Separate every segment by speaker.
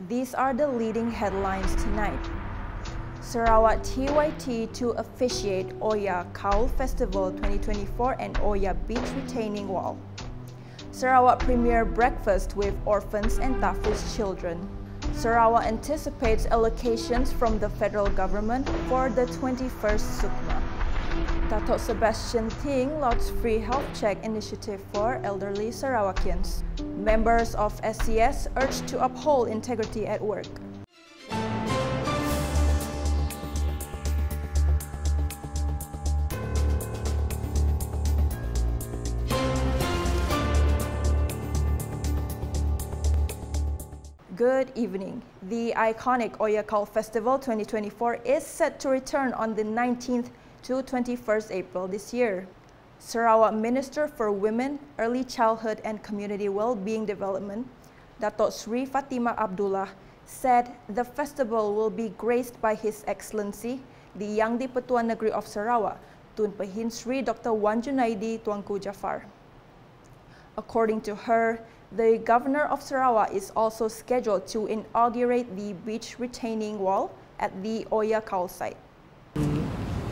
Speaker 1: These are the leading headlines tonight. Sarawak TYT to officiate Kaul Festival 2024 and Beach Retaining Wall. Sarawak Premier Breakfast with Orphans and Tahfiz children. Sarawak anticipates allocations from the federal government for the 21st Sukma. Dato' Sebastian Ting Lauds free health check initiative for elderly Sarawakians. Members of SCS urged to uphold integrity at work. Good evening. The iconic Oakal Festival 2024 is set to return on the 19th to 21st April this year. Sarawak Minister for Women, Early Childhood and Community Well-being Development, Dato' Sri Fatimah Abdullah, said the festival will be graced by His Excellency, the Yang di-Pertuan Negeri of Sarawak, Tun Pehin Sri Dr. Wan Junaidi Tuanku Jaafar. According to her, the Governor of Sarawak is also scheduled to inaugurate the beach retaining wall at the Oakal site.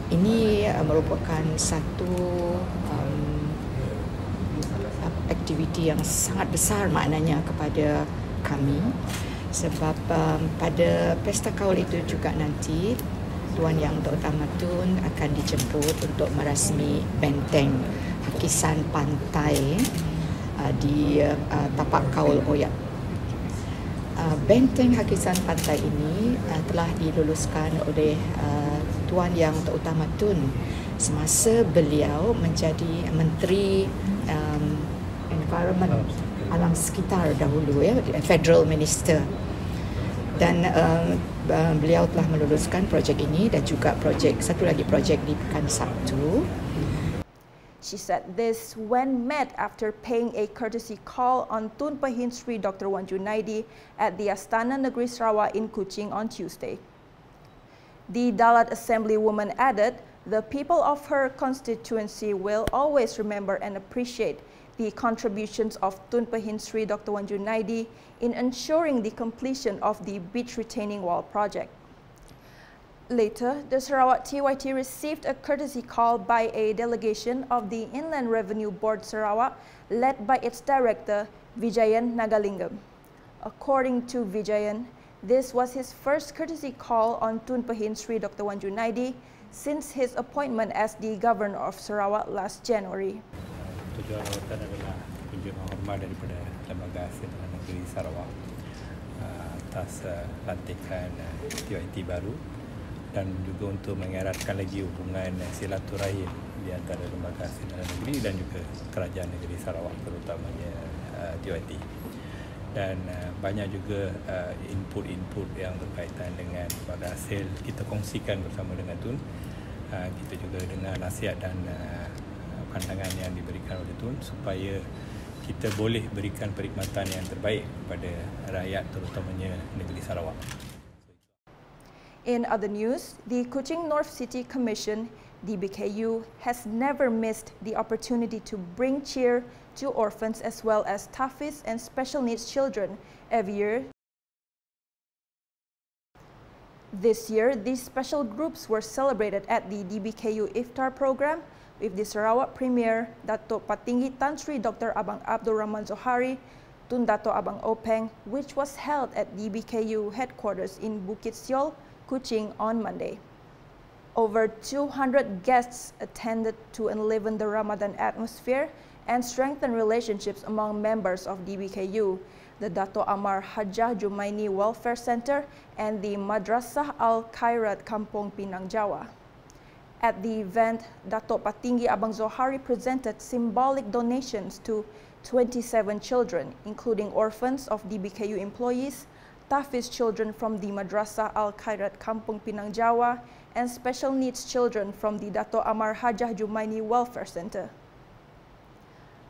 Speaker 2: Ini merupakan satu aktiviti yang sangat besar maknanya kepada kami sebab pada Pesta Kaul itu juga nanti Tuan Yang Terutama Tun akan dijemput untuk merasmi benteng hakisan pantai di tapak Kaul Oyak. Benteng hakisan pantai ini telah diluluskan oleh Tuan Yang Terutama Tun semasa beliau menjadi Menteri Environment Alam Sekitar dahulu, Federal Minister. Dan beliau telah meluluskan projek ini dan juga satu lagi projek di Pekan Sabtu.
Speaker 1: She said this when met after paying a courtesy call on Tun Pehin Sri Dr. Wan Junaidi at the Astana Negeri Sarawak in Kuching on Tuesday. The Dalat Assemblywoman added, the people of her constituency will always remember and appreciate the contributions of Tun Pehin Sri Dr. Wan Junaidi in ensuring the completion of the beach retaining wall project. Later, the Sarawak TYT received a courtesy call by a delegation of the Inland Revenue Board Sarawak, led by its director, Vijayan Nagalingam. According to Vijayan, this was his first courtesy call on Tun Pehin Sri Dr. Wan Junaidi since his appointment as the Governor of Sarawak last January.
Speaker 3: Tujuan rawatan adalah kunjungan hormat daripada Lembaga Asean Negeri Sarawak atas lantikan TYT baru dan juga untuk mengeratkan lagi hubungan silaturahim di antara Lembaga Asean Negeri dan juga Kerajaan Negeri Sarawak, terutamanya TYT. Dan banyak juga input-input yang berkaitan dengan pada hasil kita kongsikan bersama dengan Tun. Kita juga dengar nasihat dan pandangan yang diberikan oleh Tun supaya kita boleh berikan perkhidmatan yang terbaik kepada rakyat, terutamanya negeri Sarawak.
Speaker 1: In other news, the Kuching North City Commission, DBKU, has never missed the opportunity to bring cheer to orphans as well as Tahfiz and special needs children every year. This year, these special groups were celebrated at the DBKU Iftar program with the Sarawak Premier, Dato' Patinggi Tan Sri Dr. Abang Abdul Rahman Zohari, Tun Dato' Abang Openg, which was held at DBKU headquarters in Bukit Siol, Kuching on Monday. Over 200 guests attended to enliven the Ramadan atmosphere and strengthen relationships among members of DBKU, the Dato' Amar Hajah Jumaini Welfare Center, and the Madrasah Al-Khairat Kampung Pinang Jawa. At the event, Dato' Patinggi Abang Zohari presented symbolic donations to 27 children, including orphans of DBKU employees, Tahfiz children from the Madrasah Al-Khairat Kampung Pinang Jawa, and special needs children from the Dato' Amar Hajah Jumaini Welfare Center.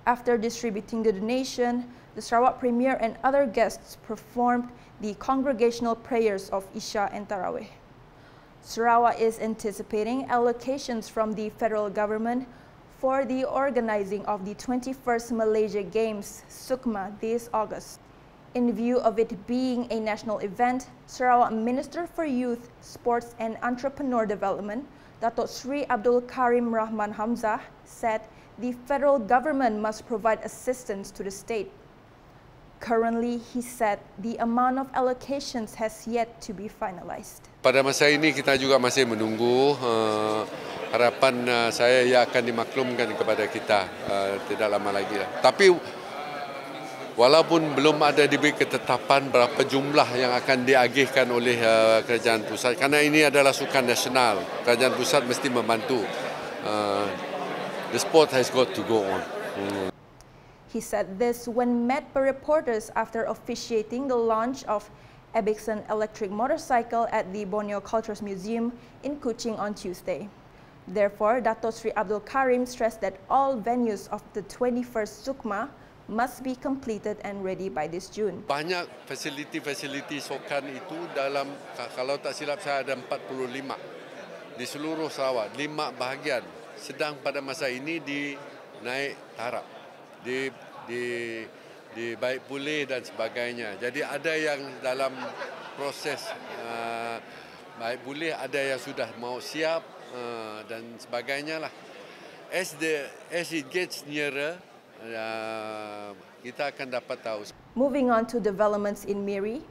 Speaker 1: After distributing the donation, the Sarawak Premier and other guests performed the congregational prayers of Isha and Tarawih. Sarawak is anticipating allocations from the federal government for the organizing of the 21st Malaysia Games, Sukma, this August. In view of it being a national event, Sarawak Minister for Youth, Sports and Entrepreneur Development, Datuk Sri Abdul Karim Rahman Hamzah, said the federal government must provide assistance to the state. Currently, he said the amount of allocations has yet to be finalized.
Speaker 4: Pada masa ini kita juga masih menunggu. Harapan saya ia akan dimaklumkan kepada kita tidak lama lagi. Tapi walaupun belum ada diberi ketetapan berapa jumlah yang akan diagihkan oleh kerajaan pusat, karena ini adalah sukan nasional, kerajaan pusat mesti membantu. The sport has got to go on.
Speaker 1: He said this when met by reporters after officiating the launch of Ebixon electric motorcycle at the Borneo Cultures Museum in Kuching on Tuesday. Therefore, Datuk Sri Abdul Karim stressed that all venues of the 21st Sukma must be completed and ready by this June.
Speaker 4: Banyak fasiliti-fasiliti sukan itu dalam, kalau tak silap saya ada 45 di seluruh Sarawak, 5 bahagian sedang pada masa ini dinaik taraf, di baik pulih dan sebagainya. Jadi ada yang dalam proses baik pulih, ada yang sudah mau siap dan sebagainya lah. As it gets nearer, kita akan dapat tahu.
Speaker 1: Moving on to developments in Miri,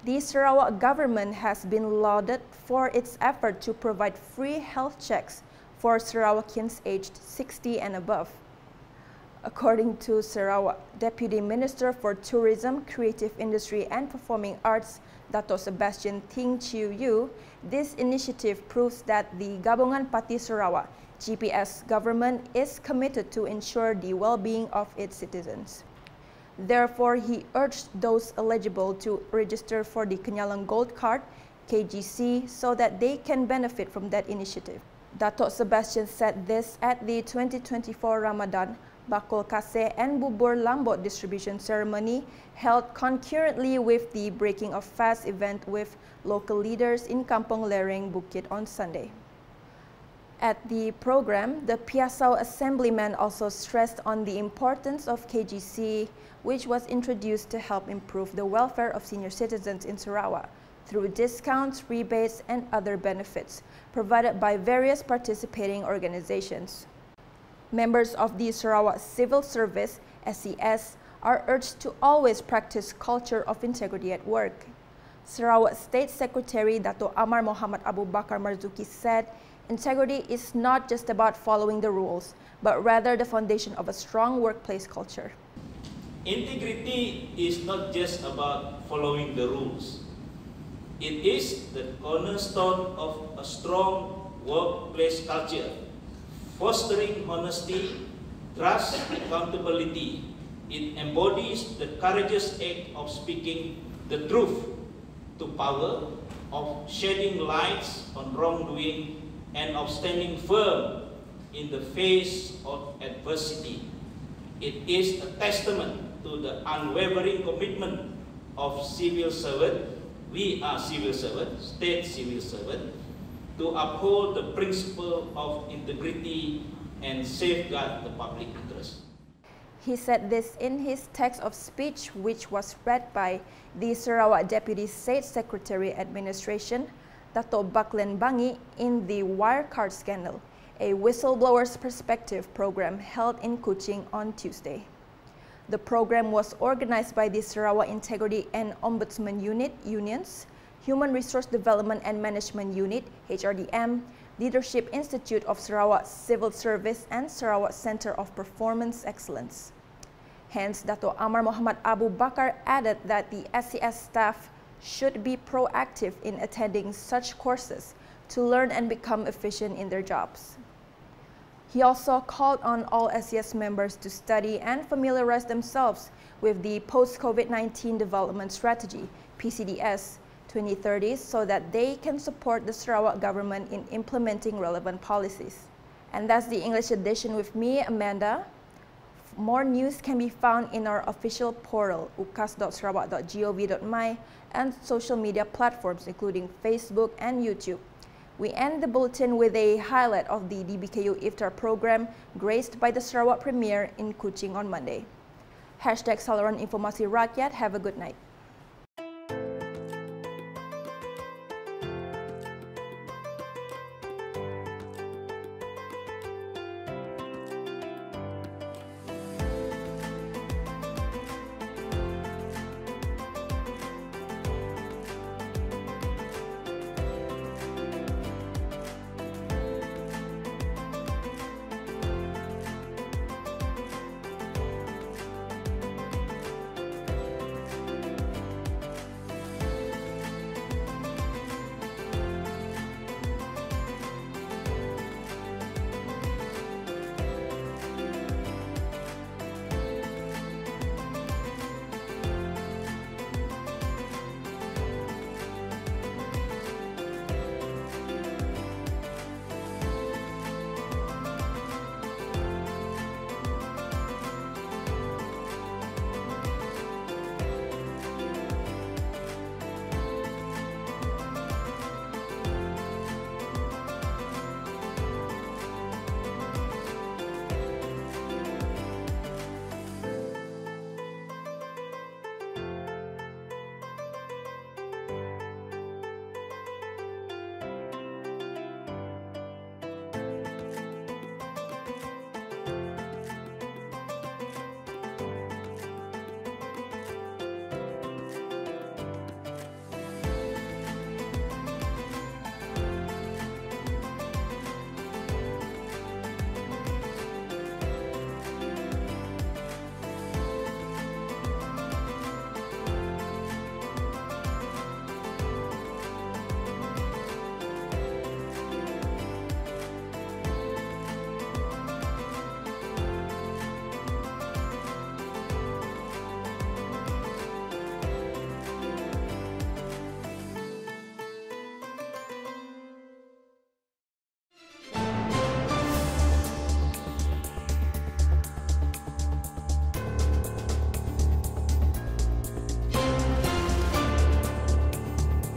Speaker 1: the Sarawak government has been lauded for its effort to provide free health checks for Sarawakians aged 60 and above. According to Sarawak Deputy Minister for Tourism, Creative Industry and Performing Arts, Datuk Sebastian Ting, this initiative proves that the Gabungan Parti Sarawak GPS government is committed to ensure the well-being of its citizens. Therefore, he urged those eligible to register for the Kenyalang Gold Card, KGC, so that they can benefit from that initiative. Datuk Sebastian said this at the 2024 Ramadan Bakul Kasih and Bubur Lambot distribution ceremony held concurrently with the Breaking of Fast event with local leaders in Kampung Lereng, Bukit on Sunday. At the program, the Piasau Assemblyman also stressed on the importance of KGC, which was introduced to help improve the welfare of senior citizens in Sarawak through discounts, rebates, and other benefits provided by various participating organizations. Members of the Sarawak Civil Service, SCS, are urged to always practice culture of integrity at work. Sarawak State Secretary Dato' Amar Muhammad Abu Bakar Marzuki said, integrity is not just about following the rules, but rather the foundation of a strong workplace culture.
Speaker 5: Integrity is not just about following the rules. It is the cornerstone of a strong workplace culture, fostering honesty, trust, accountability. It embodies the courageous act of speaking the truth to power, of shedding lights on wrongdoing, and of standing firm in the face of adversity. It is a testament to the unwavering commitment of civil servant. We are civil servants, state civil servants, to uphold the principle of integrity and safeguard the public interest.
Speaker 1: He said this in his text of speech, which was read by the Sarawak Deputy State Secretary Administration, Dato' Baklen Bangi, in the Wirecard scandal, a Whistleblowers Perspective program held in Kuching on Tuesday. The program was organized by the Sarawak Integrity and Ombudsman Unit, Unions, Human Resource Development and Management Unit, HRDM, Leadership Institute of Sarawak Civil Service, and Sarawak Center of Performance Excellence. Hence, Dato' Amar Muhammad Abu Bakar added that the SCS staff should be proactive in attending such courses to learn and become efficient in their jobs. He also called on all SCS members to study and familiarize themselves with the Post-COVID-19 Development Strategy, PCDS, 2030, so that they can support the Sarawak government in implementing relevant policies. And that's the English edition with me, Amanda. More news can be found in our official portal, ukas.sarawak.gov.my, and social media platforms including Facebook and YouTube. We end the bulletin with a highlight of the DBKU Iftar program graced by the Sarawak Premier in Kuching on Monday. #Saluran Informasi Rakyat. Have a good night.